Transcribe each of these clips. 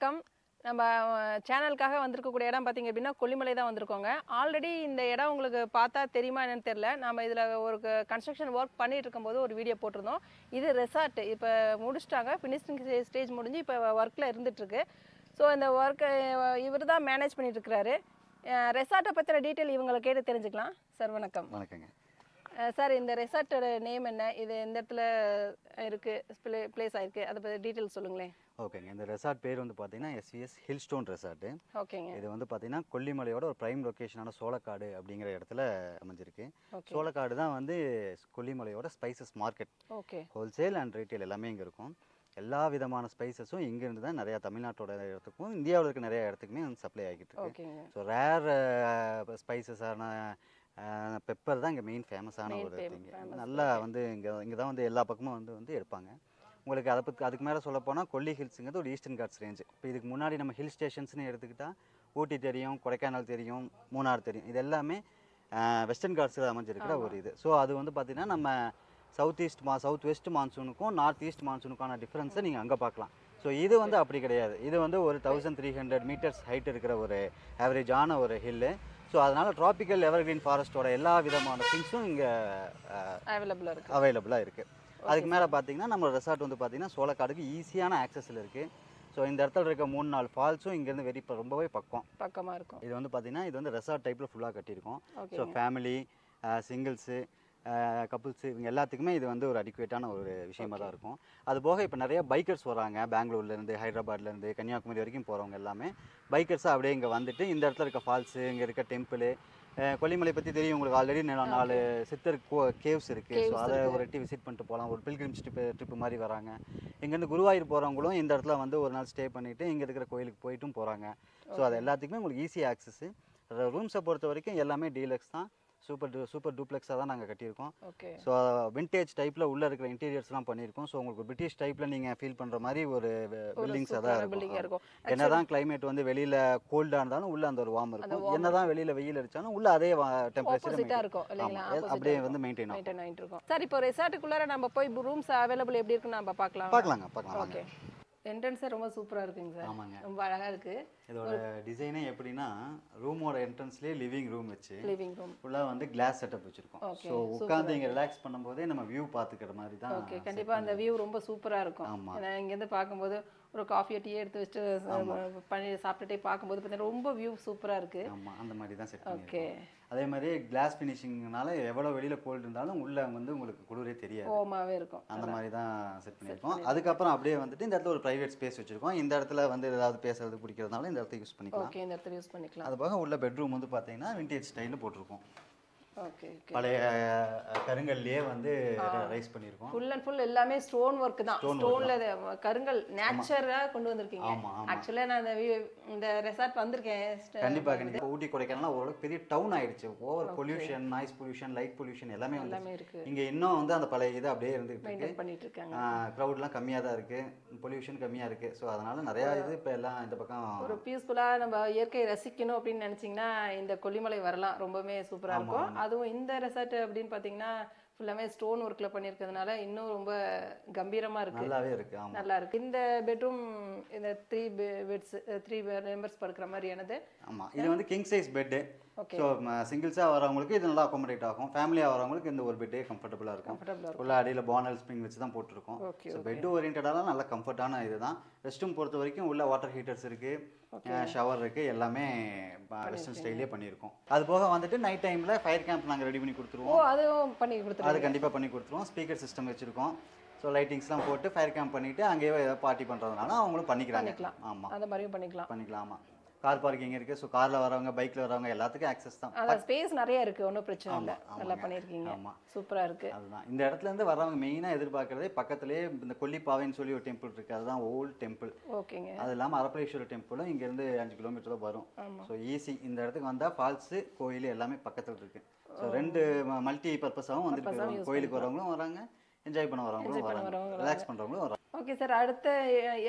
வணக்கம். நம்ம சேனலுக்காக வந்திருக்கக்கூடிய இடம் பார்த்தீங்க அப்படின்னா கொல்லிமலை தான் வந்திருக்கோங்க. ஆல்ரெடி இந்த இடம் உங்களுக்கு பார்த்தா தெரியுமா என்னன்னு தெரியல. நம்ம இதில் ஒரு கன்ஸ்ட்ரக்ஷன் ஒர்க் பண்ணிட்டு இருக்கும்போது ஒரு வீடியோ போட்டிருந்தோம். இது ரெசார்ட் இப்போ முடிச்சிட்டாங்க. ஃபினிஷிங் ஸ்டேஜ் முடிஞ்சு இப்போ ஒர்க்கில் இருந்துகிட்ருக்கு. ஸோ இந்த ஒர்க்கை இவர் தான் மேனேஜ் பண்ணிட்டு இருக்கிறாரு. ரெசார்ட்டை பற்றின டீட்டெயில் இவங்களை கேட்டு தெரிஞ்சுக்கலாம். சார் வணக்கம். வணக்கங்க சார், இந்த ரெசார்ட்டோட நேம் என்ன, இது எந்த இடத்துல இருக்குது, பிளேஸ் ஆயிருக்கு, அதை பற்றி டீட்டெயில் சொல்லுங்களேன். ஓகேங்க. இந்த ரெசார்ட் பேர் வந்து பார்த்தீங்கன்னா எஸ்விஎஸ் ஹில் ஸ்டோன் ரெசார்ட்டு. ஓகேங்க. இது வந்து பார்த்தீங்கன்னா கொல்லிமலையோட ஒரு ப்ரைம் லொக்கேஷனான சோளக்காடு அப்படிங்கிற இடத்துல அமைஞ்சிருக்கு. சோளக்காடு தான் வந்து கொல்லிமலையோட spices market. Okay. Wholesale and retail எல்லாமே இங்கே இருக்கும். எல்லா விதமான ஸ்பைசஸும் இங்கேருந்து தான் நிறையா தமிழ்நாட்டோட இடத்துக்கும் இந்தியாவில் இருக்க நிறைய இடத்துக்குமே வந்து சப்ளை ஆகிட்டு இருக்கு. ஸோ ரேர் ஸ்பைசஸான பெப்பர் தான் இங்கே மெயின் ஃபேமஸான ஒரு திங். நல்லா வந்து இங்கே தான் வந்து எல்லா பக்கமும் வந்து எடுப்பாங்க. உங்களுக்கு அதை பற்றி அதுக்கு மேலே சொல்ல போனால் கொல்லி ஹில்ஸுங்கிறது ஒரு ஈஸ்டர்ன் காட்ஸ் ரேஞ்சு. இப்போ இதுக்கு முன்னாடி நம்ம ஹில் ஸ்டேஷன்ஸ்னு எடுத்துக்கிட்டால் ஊட்டி தெரியும், கொடைக்கானல் தெரியும், மூணார் தெரியும். இது எல்லாமே வெஸ்டர்ன் காட்ஸில் அமைஞ்சிருக்கிற ஒரு இது. ஸோ அது வந்து பார்த்திங்கன்னா நம்ம சவுத் வெஸ்ட் மான்சூனுக்கும் நார்த் ஈஸ்ட் மான்சூனுக்கான டிஃப்ரென்ஸை நீங்கள் அங்கே பார்க்கலாம். ஸோ இது வந்து அப்படி கிடையாது. இது வந்து ஒரு 1300 மீட்டர்ஸ் ஹைட் இருக்கிற ஒரு ஆவரேஜான ஒரு ஹில்லு. ஸோ அதனால் ட்ராபிக்கல் எவர்கிரீன் ஃபாரஸ்ட்டோட எல்லா விதமான திங்ஸும் இங்கே அவைலபிளாக இருக்குது. அதுக்கு மேலே பார்த்தீங்கன்னா நம்ம ரெசார்ட் வந்து பார்த்தீங்கன்னா சோளக்காடுக்கு ஈஸியான ஆக்சஸில் இருக்குது. ஸோ இந்த இடத்துல இருக்க 3-4 ஃபால்ஸும் இங்கேருந்து ரொம்பவே பக்கமாக இருக்கும். இது வந்து பார்த்தீங்கன்னா இது வந்து ரெசார்ட் டைப்பில் ஃபுல்லாக கட்டியிருக்கோம். ஸோ ஃபேமிலி, சிங்கிள்ஸு, கப்புள்ஸு இவங்க எல்லாத்துக்குமே இது வந்து ஒரு அடிக்குவேட்டான ஒரு விஷயமாக தான் இருக்கும். அது போக இப்போ நிறைய பைக்கர்ஸ் வராங்க. பெங்களூர்லேருந்து, ஹைதராபாத்லேருந்து, கன்னியாகுமரி வரைக்கும் போகிறவங்க எல்லாமே பைக்கர்ஸாக அப்படியே இங்கே வந்துட்டு இந்த இடத்துல இருக்க ஃபால்ஸு, இங்கே இருக்க டெம்பிள், கொல்லிமலை பற்றி தெரியும் உங்களுக்கு ஆல்ரெடி 4 சித்தர் கேவ்ஸ் இருக்குது. ஸோ அதை ஒரு வாட்டி விசிட் பண்ணிட்டு போகலாம். ஒரு பில்கிரிம்ஸ் ட்ரிப்பு மாதிரி வராங்க. இங்கேருந்து குருவாயூர் போகிறவங்களும் இந்த இடத்துல வந்து ஒரு நாள் ஸ்டே பண்ணிவிட்டு இங்கே இருக்கிற கோயிலுக்கு போயிட்டும் போகிறாங்க. ஸோ அது எல்லாத்துக்குமே உங்களுக்கு ஈஸி ஆக்சஸ்ஸு. ரூம்ஸை பொறுத்த வரைக்கும் எல்லாமே டீலக்ஸ் தான். சூப்பர் டூப்ளெக்ஸாக தான் நாங்கள் கட்டியிருக்கோம். ஸோ விண்டேஜ் டைப்பில் உள்ளே இருக்கிற இன்டீரியர்ஸ்லாம் பண்ணியிருக்கோம். ஸோ உங்களுக்கு பிரிட்டிஷ் டைப்பில் நீங்கள் ஃபீல் பண்ணுற மாதிரி ஒரு பில்டிங்ஸாக தான் இருக்கும். என்ன தான் கிளைமேட் வந்து வெளியில் கோல்டாக இருந்தாலும் உள்ளே அந்த ஒரு வார்ம் இருக்கும். என்ன தான் வெளியில் வெயில் அடித்தாலும் உள்ளே அதே டெம்பரேச்சர் இருக்கும். அப்படியே வந்து மெயின்டைன் ஆகும். சார், இப்போ ரெசார்ட்டுக்குள்ளார நம்ம போய் ரூம்ஸ் அவைலபிள் எப்படி இருக்குன்னு நம்ம பார்க்கலாம். ஓகே. என்ட்ரன்ஸே ரொம்ப சூப்பராக இருக்குங்க சார். ஆமாங்க, ரொம்ப அழகாக இருக்குது. இதோட டிசைனே எப்படின்னா ரூமோட என்ட்ரன்ஸ்லேயே லிவிங் ரூம் ஃபுல்லாக வந்து கிளாஸ் செட்டப் வச்சுருக்கோம். ஸோ உட்காந்து இங்கே ரிலாக்ஸ் பண்ணும்போதே நம்ம வியூ பார்த்துக்கிற மாதிரி தான். ஓகே, கண்டிப்பாக அந்த வியூ ரொம்ப சூப்பராக இருக்கும். ஏன்னா இங்கேருந்து பார்க்கும்போது ஒரு காஃபியை டீ எடுத்து வச்சுட்டு பண்ணி சாப்பிட்டுட்டே பார்க்கும்போது பார்த்தீங்கன்னா ரொம்ப வியூ சூப்பராக இருக்குது. ஆமாம், அந்த மாதிரி தான் செட் பண்ணியிருக்கோம். அதே மாதிரி கிளாஸ் ஃபினிஷிங்னால எவ்வளோ வெளியில் கோல்டு இருந்தாலும் உள்ளே வந்து உங்களுக்கு குளிரே தெரியாது, ஓமாவே இருக்கும். அந்த மாதிரி தான் செட் பண்ணியிருக்கோம். அதுக்கப்புறம் அப்படியே வந்துட்டு இந்த இடத்துல ஒரு ப்ரைவேட் ஸ்பேஸ் வச்சுருக்கோம். இந்த இடத்துல வந்து ஏதாவது பேசுறது பிடிக்கிறதுனால இந்த இடத்துல யூஸ் பண்ணிக்கலாம். ஓகே, இந்த இடத்துல யூஸ் பண்ணிக்கலாம். அது போக உள்ள பெட்ரூம் வந்து பார்த்தீங்கன்னா விண்டேஜ் ஸ்டைலில் போட்டிருக்கோம். ஓகே, பழைய கருங்கல்லையே வந்து ரைஸ் பண்ணியிருக்கோம். ஃபுல் அண்ட் ஃபுல் எல்லாமே ஸ்டோன் ஒர்க் தான். ஸ்டோன்ல கருங்கல் நேச்சுரலாக கொண்டு வந்திருக்கீங்க. ஆக்சுவலாக நான் இந்த ரெசார்ட் வந்திருக்கேன். கண்டிப்பாக ஊட்டி கொடைக்கானல் ஓரளவுக்கு பெரிய டவுன் ஆயிடுச்சு. Over pollution, noise pollution, light pollution எல்லாமே இருக்கு. இங்கே இன்னும் வந்து அந்த பழைய இது அப்படியே மெயின்டைன் பண்ணிட்டு இருக்காங்க. க்ரௌட்லாம் கம்மியாக தான் இருக்கு, பொல்யூஷன் கம்மியாக இருக்கு. ஸோ அதனால நிறையா இது இப்போ எல்லாம் இந்த பக்கம் ஒரு பீஸ்ஃபுல்லாக நம்ம இயற்கையை ரசிக்கணும் அப்படின்னு நினச்சிங்கன்னா இந்த கொல்லிமலை வரலாம். ரொம்பவே சூப்பராக இருக்கும். அதுவும் இந்த ரெசார்ட் அப்படின்னு பார்த்தீங்கன்னா ஃபுல்லாமே ஸ்டோன் ஒர்க்கில் பண்ணியிருக்கிறதுனால இன்னும் ரொம்ப கம்பீரமாக இருக்குது. நல்லாவே இருக்கு. நல்லா இருக்கு. இந்த பெட்ரூம் இந்த 3 பெட்ஸ் 3 மெம்பர்ஸ் படுக்கிற மாதிரியானது. ஆமாம், இது வந்து கிங் சைஸ் பெட்டு. ஸோ சிங்கிள்ஸாக வரவங்களுக்கு இது நல்லா அக்காமடேட் ஆகும். ஃபேமிலியாக வரவங்களுக்கு இந்த ஒரு பெட்டே கம்ஃபர்டபுளாக இருக்கும். உள்ள அடியில் பானல் ஸ்ப்ரிங் வச்சு தான் போட்டிருக்கோம். ஸோ பெட் ஓரியன்டாக நல்ல கம்ஃபர்ட்டான இதுதான். ரெஸ்ட் ரூம் பொறுத்த வரைக்கும் உள்ள வாட்டர் ஹீட்டர்ஸ் இருக்குது, ஷவர் இருக்குது, எல்லாமே வெஸ்டர்ன் ஸ்டைலே பண்ணியிருக்கோம். அது போக வந்துட்டு நைட் டைமில் ஃபயர் கேம்ப் நாங்கள் ரெடி பண்ணி கொடுத்துருவோம். அதுவும் பண்ணி கொடுத்துருவோம். அது கண்டிப்பாக பண்ணி கொடுத்துருவோம். ஸ்பீக்கர் சிஸ்டம் வச்சுருக்கோம். ஸோ லைட்டிங்ஸ்லாம் போட்டு ஃபயர் கேம்ப் பண்ணிவிட்டு அங்கேயே ஏதாவது பார்ட்டி பண்ணுறதுனால அவங்களும் பண்ணிக்கலாம். ஆமாம், அந்த மாதிரியும் பண்ணிக்கலாம். கார் பார்க்கிங் இருக்குது. ஸோ காரில் வரவங்க, பைக்கில் வரவங்க எல்லாத்துக்கும் ஆக்சஸ் தான். அதான் ஸ்பேஸ் நிறைய இருக்குது, ஒன்றும் பிரச்சனை இல்லை. நல்லா பண்ணியிருக்கீங்க. ஆமாம், சூப்பராக இருக்குது. அதுதான் இந்த இடத்துலேருந்து வரவங்க மெயினாக எதிர்பார்க்குறதே பக்கத்துலேயே இந்த கொல்லிப்பாவைன்னு சொல்லி ஒரு டெம்பிள் இருக்குது. அதுதான் ஓல்டு டெம்பிள். ஓகேங்க. அது இல்லாமல் அரப்பளேஸ்வரர் டெம்பிளும் இங்கேருந்து 5 கிலோமீட்டர் தான் வரும். So easy. இந்த இடத்துக்கு வந்தால் ஃபால்ஸு, கோயில் எல்லாமே பக்கத்தில் இருக்குது. ஸோ 2 மல்டி பர்பஸாகவும் வந்துட்டு கோயிலுக்கு வரவங்களும் வராங்க, என்ஜாய் பண்ண வரவங்களும் வராங்க, ரிலாக்ஸ் பண்ணுறவங்களும் வராங்க. ஓகே சார், அடுத்த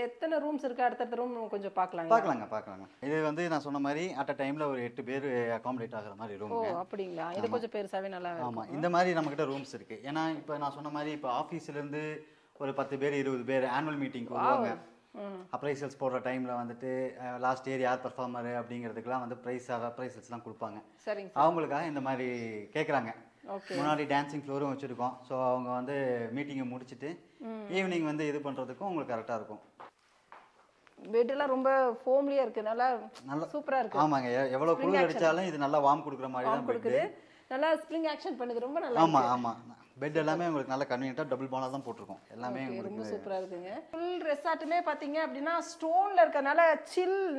எத்தனை ரூம்ஸ் இருக்குது? அடுத்தடுத்த ரூம் கொஞ்சம் பார்க்கலாங்க. இது வந்து நான் சொன்ன மாதிரி அட் அ டைமில் ஒரு 8 பேர் அகாமடேட் ஆகிற மாதிரி ரூம். அப்படிங்களா? இது கொஞ்சம் பெருசாகவே நல்லா. ஆமாம், இந்த மாதிரி நம்மக்கிட்ட ரூம்ஸ் இருக்குது. ஏன்னா இப்போ நான் சொன்ன மாதிரி இப்போ ஆஃபீஸ்லேருந்து ஒரு 10 பேர் 20 பேர் ஆனுவல் மீட்டிங் வருவாங்க. அப்ரைசல்ஸ் போடுற டைமில் வந்துட்டு லாஸ்ட் இயர் யார் பர்ஃபார்மர் அப்படிங்கிறதுக்குலாம் வந்து ப்ரைஸஸ்லாம் கொடுப்பாங்க. சரிங்க. அவங்களுக்காக இந்த மாதிரி கேட்குறாங்க. ஓகே. முன்னாடி டான்சிங் ஃப்ளோரும் வச்சுருக்கோம். ஸோ அவங்க வந்து மீட்டிங்கை முடிச்சுட்டு ஈவினிங் வந்து இது பண்ணுறதுக்கும் உங்களுக்கு கரெக்டாக இருக்கும். பெட்டெல்லாம் ரொம்ப ஃபோம்லியாக இருக்குது, நல்லா சூப்பராக இருக்குது. ஆமாங்க, எவ்வளோ குளிர் அடித்தாலும் இது நல்லா வார்ம் கொடுக்குற மாதிரி தான் கொடுக்குது. நல்லா ஸ்ப்ரிங் ஆக்ஷன் பண்ணுது, ரொம்ப நல்லா. ஆமாம் ஆமாம், பெட் எல்லாமே உங்களுக்கு நல்லா கன்வீனியன்ட்டாக டபுள் பாலாக தான் போட்டிருக்கோம். எல்லாமே ரொம்ப சூப்பராக இருக்குங்க. ஃபுல் ரெசார்ட்டுமே பார்த்தீங்க அப்படின்னா ஸ்டோனில் இருக்கறனால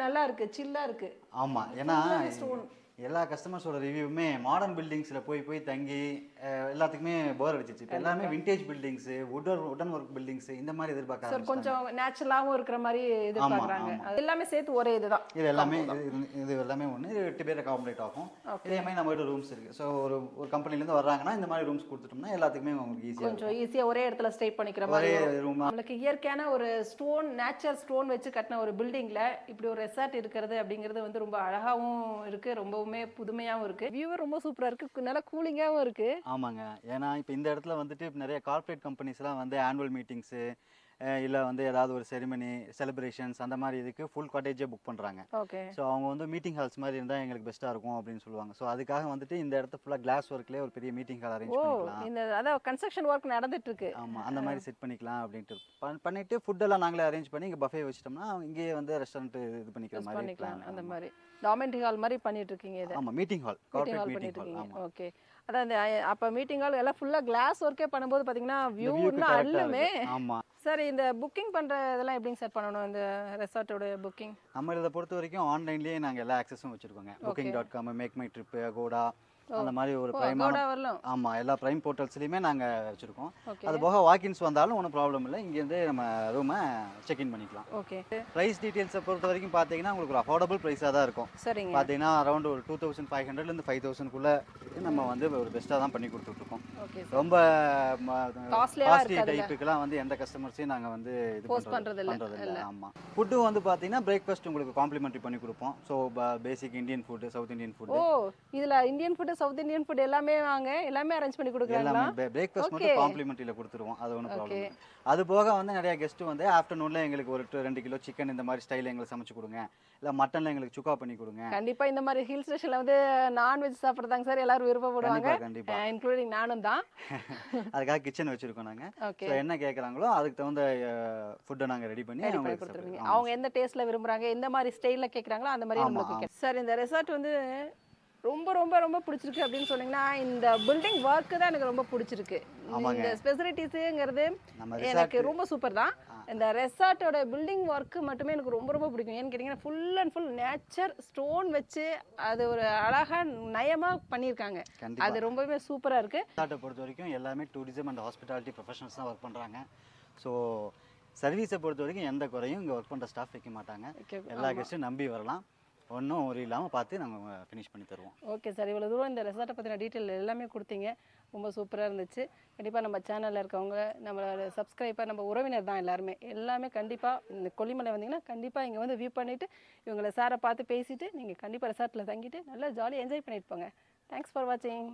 நல்லா இருக்குது, சில்லாக இருக்குது. ஆமாம், ஏன்னா எல்லா கஸ்டமர்ஸோட ரிவ்யூவுமே மாடர்ன் பில்டிங்ஸில் போய் தங்கி எல்லாத்துக்குமே போர் அடிச்சிச்சு. இப்போ எல்லாமே விண்டேஜ் பில்டிங்ஸு, உடன் ஒர்க் பில்டிங்ஸு இந்த மாதிரி எதிர்பார்க்க கொஞ்சம் நேச்சுரலாகவும் இருக்கிற மாதிரி எதிர்பார்க்குறாங்க. அது எல்லாமே சேர்த்து ஒரே இதுதான். இது எல்லாமே ஒன்று 8 பேர் அகாமடேட் ஆகும். இதே மாதிரி நம்ம கிட்ட ரூம்ஸ் இருக்குது. ஸோ ஒரு கம்பெனிலேருந்து வர்றாங்கன்னா இந்த மாதிரி ரூம்ஸ் கொடுத்துட்டோம்னா எல்லாத்துக்குமே உங்களுக்கு ஈஸியாக கொஞ்சம் ஈஸியாக ஒரே இடத்துல ஸ்டே பண்ணிக்கிற மாதிரி ரூம். நம்மளுக்கு இயற்கையான ஒரு நேச்சுரல் ஸ்டோன் வச்சு கட்டின ஒரு பில்டிங்கில் இப்படி ஒரு ரெசார்ட் இருக்கிறது அப்படிங்கிறது வந்து ரொம்ப அழகாகவும் இருக்குது, ரொம்பவுமே புதுமையாகவும் இருக்குது. வியூவே ரொம்ப சூப்பராக இருக்குது, நல்லா கூலிங்காகவும் இருக்குது. ஆமாங்க, ஏன்னா இப்போ இந்த இடத்துல வந்துட்டு நிறைய கார்ப்பரேட் கம்பெனிஸ்லாம் வந்து ஆனுவல் மீட்டிங்ஸு இல்லை வந்து ஏதாவது ஒரு செரிமனி செலிப்ரேஷன்ஸ் அந்த மாதிரி இதுக்கு ஃபுல் காட்டேஜே புக் பண்ணுறாங்க. ஓகே. ஸோ அவங்க வந்து மீட்டிங் ஹால்ஸ் மாதிரி இருந்தால் எங்களுக்கு பெஸ்ட்டாக இருக்கும் அப்படின்னு சொல்லுவாங்க. ஸோ அதுக்காக வந்துட்டு இந்த இடத்த ஃபுல்லாக கிளாஸ் ஒர்க்லேயே ஒரு பெரிய மீட்டிங் ஹால் அரேஞ்ச் பண்ணிக்கலாம். இந்த அதான் கன்ஸ்ட்ரக்ஷன் ஒர்க் நடந்துட்டு இருக்கு. ஆமாம், அந்த மாதிரி செட் பண்ணிக்கலாம் அப்படின்ட்டு பண்ணிட்டு ஃபுட்டெல்லாம் நாங்களே அரேஞ்ச் பண்ணி இங்கே பஃபே வச்சிட்டோம்னா இங்கேயே வந்து ரெஸ்டாரண்ட் இது பண்ணிக்கிற மாதிரி பிளான். அந்த மாதிரி டாமெண்ட்ரி ஹால் மாதிரி பண்ணிட்டு இருக்கீங்க இது. ஆமாம், meeting hall, corporate meeting hall. ஆமாம், ஓகே. அதான் அப்போ மீட்டிங் ஹால் எல்லாம் ஃபுல்லாக கிளாஸ் ஒர்க்கே பண்ணும்போது பார்த்தீங்கன்னா வியூ இன்னும் அள்ளுமே. ஆமாம். சார், இந்த புக்கிங் பண்ணுற இதெல்லாம் எப்படிங்க சார் பண்ணணும், இந்த ரெசார்ட்டோட புக்கிங்? நம்ம இதை பொறுத்த வரைக்கும் ஆன்லைன்லேயே நாங்கள் எல்லா ஆக்சஸும் வச்சுருக்கோங்க. booking.com, MakeMyTrip, Agoda, அந்த மாதிரி ஒரு பிரைமான ஆமாம் எல்லா ப்ரைம் போர்ட்டல்ஸ்லையுமே நாங்கள் வச்சுருக்கோம். அது போக வாக்கின்ஸ் வந்தாலும் ஒன்றும் ப்ராப்ளம் இல்லை, இங்கேருந்து நம்ம ரூமை செக்இன் பண்ணிக்கலாம். ஓகே. ப்ரைஸ் டீட்டெயில்ஸை பொறுத்த வரைக்கும் பார்த்தீங்கன்னா உங்களுக்கு ஒரு அஃபோர்டபுள் ப்ரைஸாக தான் இருக்கும். சரிங்க. பார்த்தீங்கன்னா அரௌண்ட் ஒரு 2500லேருந்து 5000க்குள்ளே நம்ம வந்து ஒரு பெஸ்ட்டாக தான் பண்ணி கொடுத்துட்ருக்கோம். ரொம்ப காஸ்ட்லி டைப்புக்கெல்லாம் வந்து எந்த கஸ்டமர்ஸையும் நாங்கள் வந்து இது பண்ணுறது இல்லை. ஆமாம், ஃபுட்டும் வந்து பார்த்தீங்கன்னா பிரேக்ஃபாஸ்ட் உங்களுக்கு காம்ப்ளிமெண்ட்ரி பண்ணி கொடுப்போம். So basic Indian food, south Indian food. இதில் Indian food, south Indian food எல்லாமே எல்லாமே அரேஞ்ச் பண்ணி கொடுக்குறாங்களா? பிரேக்ஃபாஸ்ட் மட்டும் காம்ப்ளிமெண்ட்ரியில் கொடுத்துருவோம், அது ஒன்றும் ப்ராப்ளம் இல்லை. அது போக வந்து நிறைய கெஸ்ட்டு வந்து ஆஃப்டர்நூனில் எங்களுக்கு ஒரு 2 கிலோ சிக்கன் இந்த மாதிரி ஸ்டைலில் எங்களுக்கு சமைச்சு கொடுங்க, இல்லை மட்டனில் எங்களுக்கு சுக்கா பண்ணி கொடுங்க. கண்டிப்பாக இந்த மாதிரி ஹில் ஸ்டேஷனில் வந்து நான்வெஜ் சாப்பிட்றதாங்க சார் எல்லாரும் விருப்பப்படுவாங்க. கண்டிப்பாக இன்க்ளூடிங் நானும் தான். அதுக்காக கிச்சன் வச்சுருக்கோம் நாங்கள். ஸோ என்ன கேட்குறாங்களோ அதுக்கு தகுந்த ஃபுட்டை நாங்கள் ரெடி பண்ணி கொடுத்துருவீங்க. அவங்க எந்த டேஸ்ட்டில் விரும்புகிறாங்க, எந்த மாதிரி ஸ்டைலில் கேட்குறாங்களோ அந்த மாதிரி நம்மளுக்கு. சார், இந்த ரெசார்ட் வந்து ரொம்ப ரொம்ப ரொம்ப பிடிச்சிருக்கு அப்படின்னு சொன்னீங்கன்னா இந்த பில்டிங் ஒர்க்கு தான் எனக்கு ரொம்ப பிடிச்சிருக்கு. இந்த ஸ்பெசிலிட்டிஸுங்கிறது எனக்கு ரொம்ப சூப்பர் தான். இந்த ரெசார்ட்டோட பில்டிங் ஒர்க்கு மட்டுமே எனக்கு ரொம்ப ரொம்ப பிடிக்கும். ஏன்னு கேட்டிங்கன்னா full and full nature stone வச்சு அது ஒரு அழகாக நயமாக பண்ணியிருக்காங்க. அது ரொம்பவே சூப்பராக இருக்குது. ரெசார்ட்டை பொறுத்த வரைக்கும் எல்லாமே டூரிசம் அண்ட் ஹாஸ்பிட்டாலிட்டி ப்ரொஃபஷனல்ஸ் தான் ஒர்க் பண்ணுறாங்க. ஸோ சர்வீஸை பொறுத்த வரைக்கும் எந்த குறையும் இங்கே ஒர்க் பண்ணுற ஸ்டாஃப் வைக்க மாட்டாங்க. எல்லா கெஸ்ட்டும் நம்பி வரலாம், ஒன்றும் ஒரு இல்லாமல் பார்த்து நாங்கள் ஃபினிஷ் பண்ணி தருவோம். ஓகே சார், இவ்வளோ தூரம் இந்த ரெசார்ட்டை பற்றின டீட்டெயில் எல்லாமே கொடுத்தீங்க, ரொம்ப சூப்பராக இருந்துச்சு. கண்டிப்பாக நம்ம சேனலில் இருக்கவங்க, நம்மளோட சப்ஸ்கிரைபர், நம்ம உறவினர் தான் எல்லாமே கண்டிப்பாக இந்த கொல்லிமலை வந்தீங்கன்னா கண்டிப்பாக இங்கே வந்து வியூ பண்ணிவிட்டு இவங்களை சாரை பார்த்து பேசிவிட்டு நீங்கள் கண்டிப்பாக ரெசார்ட்டில் தங்கிட்டு நல்லா ஜாலியாக என்ஜாய் பண்ணிட்டு போங்க. தேங்க்ஸ் ஃபார் வாட்சிங்.